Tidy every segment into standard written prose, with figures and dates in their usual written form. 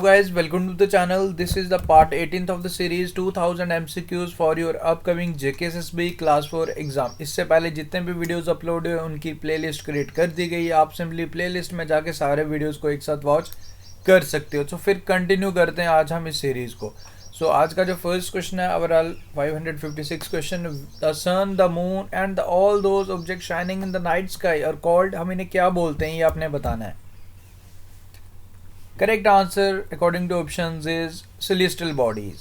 Guys, welcome to the channel. This is the part 18th of the series 2000 MCQs for your upcoming JKSSB class 4 exam. इससे पहले जितने भी videos upload हुए उनकी playlist create कर दी गई है। आप सिंपली प्लेलिस्ट में जाके सारे वीडियोस को एक साथ वॉच कर सकते हो। तो फिर कंटिन्यू करते हैं आज हम इस सीरीज को। आज का जो फर्स्ट क्वेश्चन है overall 556 question. The sun, the moon and the all those object shining in the night sky are called, हम इन्हें क्या बोलते हैं ये आपने बताना है। Correct answer according to options is celestial bodies.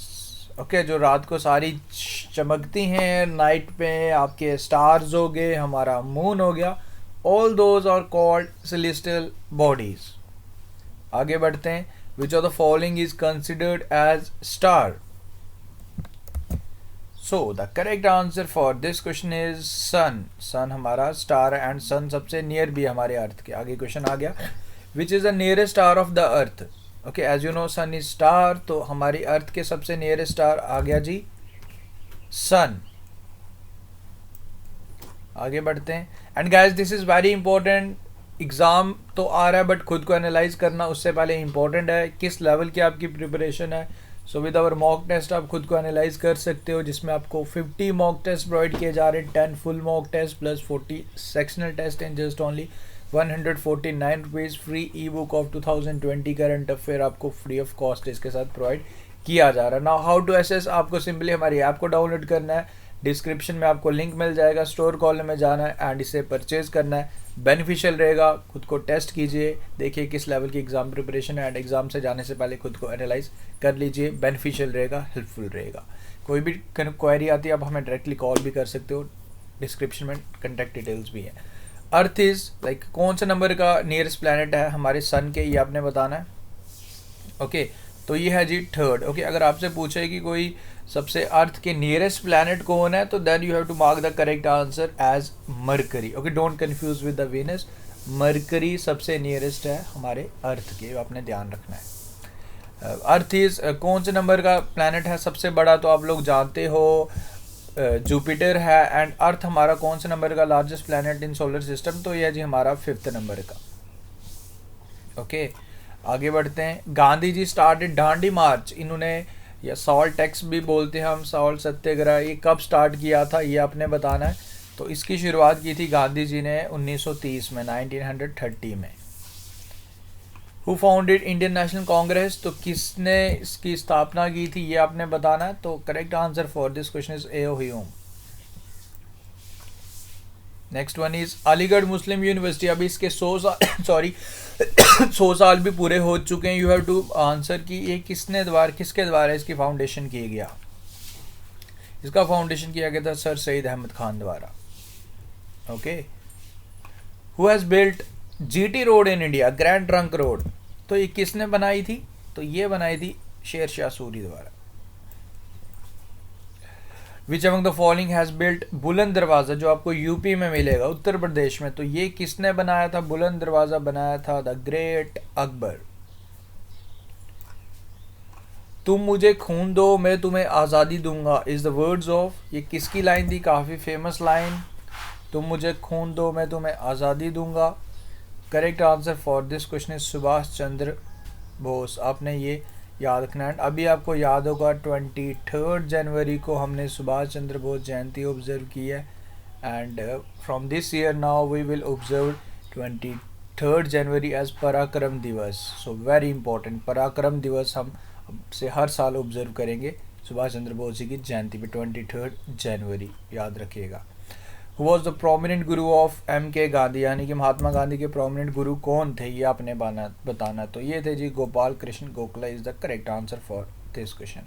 Okay, जो रात को सारी चमकती हैं नाइट पे, आपके स्टार्स हो गए, हमारा मून हो गया, all those are called celestial bodies. आगे बढ़ते हैं। Which of the following is considered as star? So the correct answer for this question is sun. Sun हमारा स्टार एंड सन सबसे नियर भी हमारे अर्थ के। आगे क्वेश्चन आ गया, which is the nearest star of the earth? Okay, as you know sun is star, तो हमारी अर्थ के सबसे नियरेस्ट स्टार आ गया जी सन। आगे बढ़ते हैं। And guys this is very important. Exam तो आ रहा है बट खुद को एनालाइज करना उससे पहले इंपॉर्टेंट है किस लेवल की आपकी प्रिपरेशन है। So with our mock test आप खुद को एनालाइज कर सकते हो, जिसमें आपको 50 मॉक टेस्ट प्रोवाइड किए जा रहे हैं, 10 full mock test plus 40 sectional test in just only 149 rupees. Free e book of 2020 current affair आपको फ्री ऑफ कॉस्ट इसके साथ प्रोवाइड किया जा रहा है। नाउ हाउ टू एसेस, आपको सिंपली हमारी ऐप को डाउनलोड करना है, डिस्क्रिप्शन में आपको लिंक मिल जाएगा, स्टोर कॉलम में जाना है एंड इसे परचेज करना है। बेनिफिशियल रहेगा, खुद को टेस्ट कीजिए, देखिए किस लेवल की एग्जाम प्रिपरेशन है एंड एग्जाम से जाने से पहले खुद को एनालाइज कर लीजिए। बेनिफिशियल रहेगा, हेल्पफुल रहेगा। कोई भी क्वेरी आती है आप हमें डायरेक्टली कॉल भी कर सकते हो, डिस्क्रिप्शन में कॉन्टैक्ट डिटेल्स भी है। अर्थ इज लाइक कौन से नंबर का नियरेस्ट प्लैनेट है हमारे सन के, ये आपने बताना है। ओके, तो ये है जी थर्ड। ओके, अगर आपसे पूछे कि कोई सबसे अर्थ के नियरेस्ट प्लैनेट कौन है, तो then you have to mark the correct answer as Mercury. Okay, don't confuse with the Venus. Mercury सबसे नियरेस्ट है हमारे अर्थ के, आपने ध्यान रखना है। अर्थ इज कौन से नंबर का प्लैनेट है सबसे बड़ा, तो आप लोग जानते हो जुपिटर है। एंड अर्थ हमारा कौन से नंबर का largest planet in solar system, तो यह जी हमारा 5th नंबर का। ओके, आगे बढ़ते हैं। गांधी जी स्टार्टेड दांडी मार्च, इन्होंने या सॉल्ट टैक्स भी बोलते हैं हम, सॉल्ट सत्याग्रह, ये कब स्टार्ट किया था ये आपने बताना है। तो इसकी शुरुआत की थी गांधी जी ने 1930 में, 1930 में। Who founded Indian national Congress, तो किसने इसकी स्थापना की थी ये आपने बताना है। तो correct answer for this question is a Hume. Next one is Aligarh Muslim university. अभी इसके 100 साल सॉरी 100 साल भी पूरे हो चुके हैं। यू हैव टू आंसर कि ये किसके द्वारा इसकी फाउंडेशन किया गया। इसका फाउंडेशन किया गया था सर सईद अहमद खान द्वारा। Okay, who has built GT road in India, grand trunk road, तो ये किसने बनाई थी, तो ये बनाई थी शेर शाह सूरी द्वारा। Which among the following has built बुलंद दरवाजा, जो आपको यूपी में मिलेगा, उत्तर प्रदेश में, तो ये किसने बनाया था, बुलंद दरवाजा बनाया था द ग्रेट अकबर। तुम मुझे खून दो मैं तुम्हें आज़ादी दूंगा इज द वर्ड्स ऑफ, ये किसकी लाइन थी, काफ़ी फेमस लाइन, तुम मुझे खून दो मैं तुम्हें आज़ादी दूंगा। Correct answer for this question is Subhash Chandra Bose. आपने ये याद रखना है। अभी आपको याद होगा 23 जनवरी को हमने सुभाष चंद्र बोस जयंती ऑब्जर्व की है and from this year now we will observe 23 January as Parakram Diwas. So very important, पराक्रम दिवस हम से हर साल ऑब्जर्व करेंगे सुभाष चंद्र बोस जी की जयंती पे 23 जनवरी, याद रखिएगा। Who was the prominent Guru of M.K. Gandhi, यानी कि महात्मा गांधी के प्रोमिनेंट गुरु कौन थे ये आपने बताना। तो ये थे जी Gopal Krishna Gokhale is the correct answer for this question.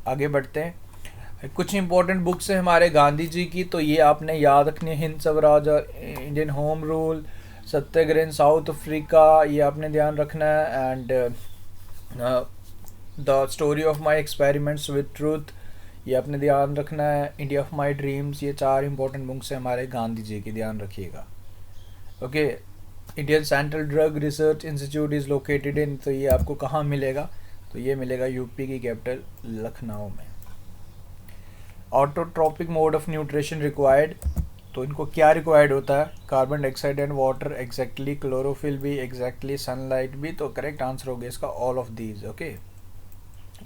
आगे बढ़ते हैं। कुछ इंपॉर्टेंट बुक्स हैं हमारे गांधी जी की, तो ये आपने याद रखनी है। हिंद स्वराज और इंडियन होम रूल, सत्याग्रह इन साउथ अफ्रीका, ये आपने ध्यान रखना है। And the story of my experiments with truth, ये आपने ध्यान रखना है। इंडिया ऑफ माई ड्रीम्स, ये 4 इंपॉर्टेंट बुक्स हैं हमारे गांधी जी की, ध्यान रखिएगा। Okay, Indian central drug research institute is located in, तो ये आपको कहाँ मिलेगा, तो ये मिलेगा यूपी की कैपिटल लखनऊ में। Autotrophic mode of nutrition required, तो इनको क्या रिक्वायर्ड होता है, carbon dioxide and water exactly, chlorophyll भी एग्जैक्टली, सनलाइट भी। तो करेक्ट आंसर हो गया इसका all of these. Okay,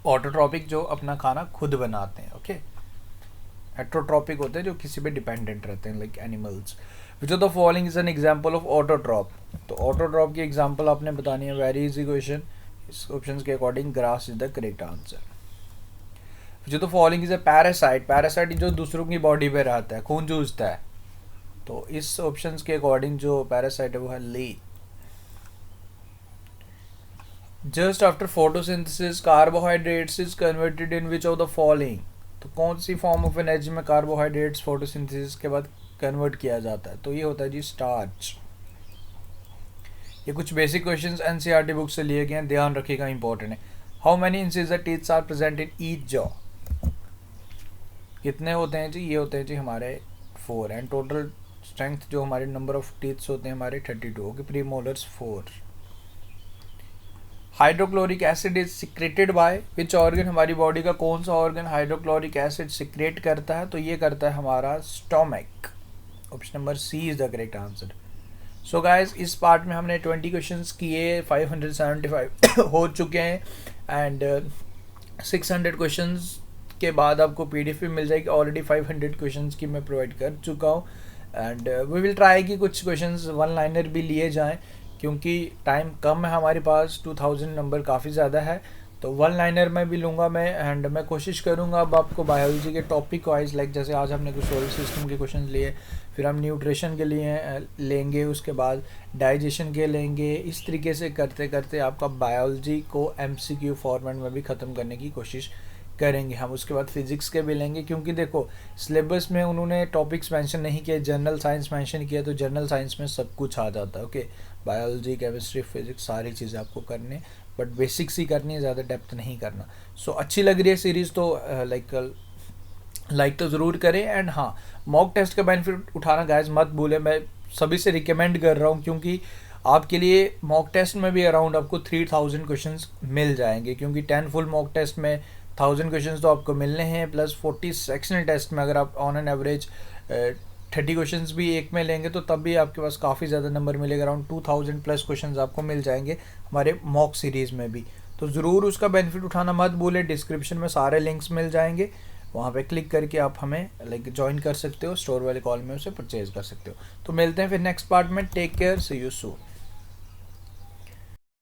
autotrophic जो अपना खाना खुद बनाते हैं। ओके, हेट्रोट्रॉपिक होते हैं जो किसी पे डिपेंडेंट रहते हैं, like animals. Which of the following is an example of autotroph. तो ऑटोट्रॉप की एग्जांपल आपने बतानी है, वेरी इजी क्वेश्चन। इस ऑप्शन के according grass is the correct answer. Which of the following is a parasite. Parasite जो दूसरों की बॉडी पे रहता है, खून चूसता है। तो इस ऑप्शन के अकॉर्डिंग जो पैरासाइट है वो है leech. Just after photosynthesis carbohydrates is converted in which of the following. तो कौन सी फॉर्म ऑफ एनर्जी में कार्बोहाइड्रेट्स फोटोसिंथेसिस के बाद कन्वर्ट किया जाता है? तो ये होता है जी स्टार्च। ये कुछ बेसिक क्वेश्चंस एनसीईआरटी बुक से लिए गए हैं, ध्यान रखिएगा, इंपॉर्टेंट है। How many incisor teeths are present in each jaw. कितने होते हैं जी? ये होते हैं जी हमारे 4 एंड टोटल स्ट्रेंथ जो हमारे नंबर ऑफ टीथ्स होते हैं हमारे 32। Okay, premolars 4। Hydrochloric acid is secreted by which organ. हमारी बॉडी का कौन सा ऑर्गन हाइड्रोक्लोरिक एसिड सिक्रेट करता है? तो ये करता है हमारा stomach. Option number C is the correct answer. So guys, इस पार्ट में हमने 20 क्वेश्चंस किए, 575 हो चुके हैं एंड 600 क्वेश्चंस के बाद आपको पीडीएफ भी मिल जाएगी। ऑलरेडी 500 क्वेश्चंस की मैं प्रोवाइड कर चुका हूँ एंड वी विल ट्राई कि कुछ क्वेश्चंस वन लाइनर भी लिए जाएं, क्योंकि टाइम कम है हमारे पास, 2000 नंबर काफ़ी ज़्यादा है। तो वन लाइनर में भी लूँगा मैं एंड मैं कोशिश करूँगा अब आपको बायोलॉजी के टॉपिक वाइज, लाइक जैसे आज हमने कुछ सोलर सिस्टम के क्वेश्चन लिए, फिर हम न्यूट्रिशन के लिए लेंगे, उसके बाद डाइजेशन के लेंगे। इस तरीके से करते करते आपका बायोलॉजी को एमसीक्यू फॉर्मेट में भी ख़त्म करने की कोशिश करेंगे हम। उसके बाद फिजिक्स के भी लेंगे, क्योंकि देखो सिलेबस में उन्होंने टॉपिक्स मेंशन नहीं किए, जनरल साइंस मेंशन किया, तो जनरल साइंस में सब कुछ आ जाता है। ओके, बायोलॉजी, केमिस्ट्री, फिजिक्स सारी चीज़ें आपको करने, बट बेसिक्स ही करनी है, ज़्यादा डेप्थ नहीं करना। सो अच्छी लग रही है सीरीज़ तो लाइक तो ज़रूर करें एंड हाँ, मॉक टेस्ट का बेनिफिट उठाना गाइस मत भूलें। मैं सभी से रिकमेंड कर रहा हूँ, क्योंकि आपके लिए मॉक टेस्ट में भी अराउंड आपको 3000 क्वेश्चंस मिल जाएंगे, क्योंकि 10 फुल मॉक टेस्ट में 1000 क्वेश्चंस तो आपको मिलने हैं, प्लस 40 सेक्शनल टेस्ट में अगर आप ऑन एन एवरेज 30 क्वेश्चंस भी एक में लेंगे तो तब भी आपके पास काफ़ी ज़्यादा नंबर मिलेगा। अराउंड 2000 प्लस क्वेश्चंस आपको मिल जाएंगे हमारे मॉक सीरीज़ में भी। तो ज़रूर उसका बेनिफिट उठाना मत भूलें। डिस्क्रिप्शन में सारे लिंक्स मिल जाएंगे, वहाँ पे क्लिक करके आप हमें ज्वाइन कर सकते हो, स्टोर वाले कॉल में उसे परचेज कर सकते हो। तो मिलते हैं फिर नेक्स्ट पार्ट में। Take care, see you soon.